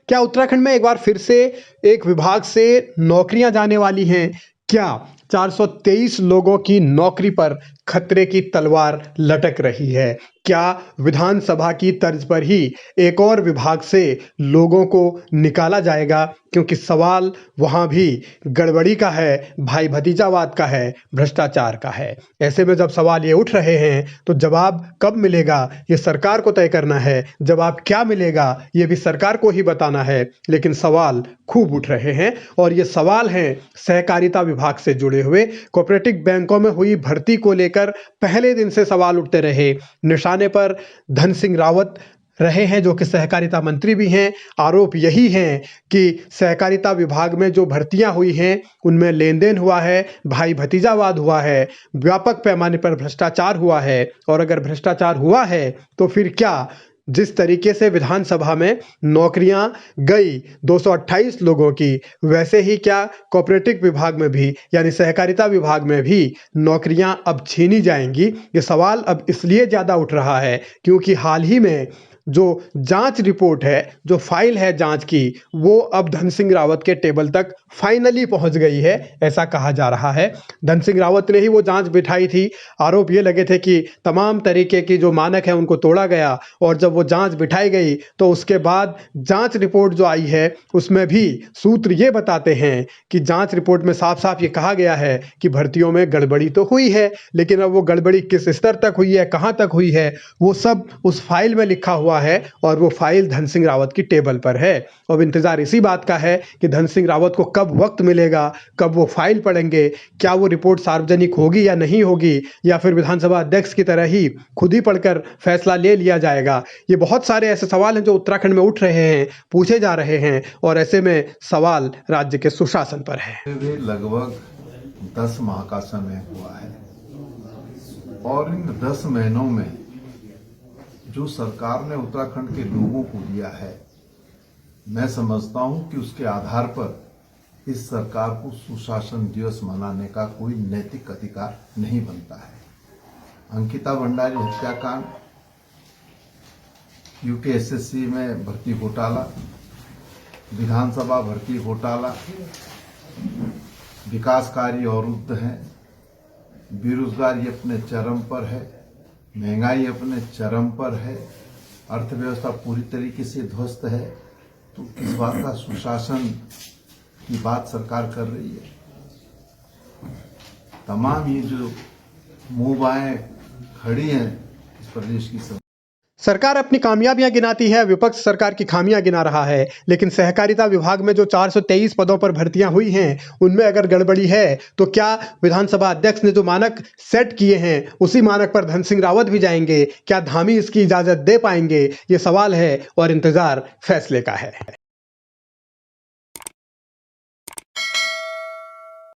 क्या उत्तराखंड में एक बार फिर से एक विभाग से नौकरियां जाने वाली हैं? क्या 423 लोगों की नौकरी पर खतरे की तलवार लटक रही है? क्या विधानसभा की तर्ज पर ही एक और विभाग से लोगों को निकाला जाएगा? क्योंकि सवाल वहां भी गड़बड़ी का है, भाई भतीजावाद का है, भ्रष्टाचार का है। ऐसे में जब सवाल ये उठ रहे हैं तो जवाब कब मिलेगा ये सरकार को तय करना है। जवाब क्या मिलेगा ये भी सरकार को ही बताना है। लेकिन सवाल खूब उठ रहे हैं और ये सवाल हैं सहकारिता विभाग से जुड़े हुए। कोऑपरेटिव बैंकों में हुई भर्ती को लेकर पहले दिन से सवाल उठते रहे। निशाने पर धन सिंह रावत रहे हैं जो कि सहकारिता मंत्री भी हैं। आरोप यही है कि सहकारिता विभाग में जो भर्तियां हुई हैं उनमें लेन देन हुआ है, भाई भतीजावाद हुआ है, व्यापक पैमाने पर भ्रष्टाचार हुआ है। और अगर भ्रष्टाचार हुआ है तो फिर क्या जिस तरीके से विधानसभा में नौकरियां गई 228 लोगों की, वैसे ही क्या कोऑपरेटिव विभाग में भी यानी सहकारिता विभाग में भी नौकरियां अब छीनी जाएंगी? ये सवाल अब इसलिए ज़्यादा उठ रहा है क्योंकि हाल ही में जो जांच रिपोर्ट है, जो फाइल है जांच की, वो अब धन सिंह रावत के टेबल तक फाइनली पहुंच गई है, ऐसा कहा जा रहा है। धन सिंह रावत ने ही वो जांच बिठाई थी। आरोप ये लगे थे कि तमाम तरीके की जो मानक है उनको तोड़ा गया और जब वो जांच बिठाई गई तो उसके बाद जांच रिपोर्ट जो आई है उसमें भी सूत्र ये बताते हैं कि जांच रिपोर्ट में साफ साफ ये कहा गया है कि भर्तियों में गड़बड़ी तो हुई है, लेकिन अब वो गड़बड़ी किस स्तर तक हुई है, कहाँ तक हुई है, वो सब उस फाइल में लिखा हुआ है और वो फाइल धन सिंह रावत की टेबल पर है। अब इंतजार इसी बात का है कि धन सिंह रावत को कब वक्त मिलेगा, कब वो फाइल पढ़ेंगे, क्या वो रिपोर्ट सार्वजनिक होगी या नहीं होगी, या फिर विधानसभा अध्यक्ष की तरह ही खुद ही पढ़कर फैसला ले लिया जाएगा। ये बहुत सारे ऐसे सवाल हैं जो उत्तराखंड में उठ रहे हैं, पूछे जा रहे हैं और ऐसे में सवाल राज्य के सुशासन पर है। लगभग 10 माह का समय हुआ है और इन 10 महीनों में जो सरकार ने उत्तराखंड के लोगों को दिया है, मैं समझता हूं कि उसके आधार पर इस सरकार को सुशासन दिवस मनाने का कोई नैतिक अधिकार नहीं बनता है। अंकिता भंडारी हत्याकांड, यूकेएसएससी में भर्ती घोटाला, विधानसभा भर्ती घोटाला, विकास कार्य अवरुद्ध हैं, बेरोजगारी अपने चरम पर है, महंगाई अपने चरम पर है, अर्थव्यवस्था पूरी तरीके से ध्वस्त है। तो किस बात का सुशासन की बात सरकार कर रही है? तमाम ये जो मुहबाएं खड़ी हैं इस प्रदेश की सरकार अपनी कामयाबियां गिनाती है, विपक्ष सरकार की खामियां गिना रहा है। लेकिन सहकारिता विभाग में जो 423 पदों पर भर्तियां हुई हैं उनमें अगर गड़बड़ी है तो क्या विधानसभा अध्यक्ष ने जो मानक सेट किए हैं उसी मानक पर धन सिंह रावत भी जाएंगे? क्या धामी इसकी इजाजत दे पाएंगे? ये सवाल है और इंतजार फैसले का है।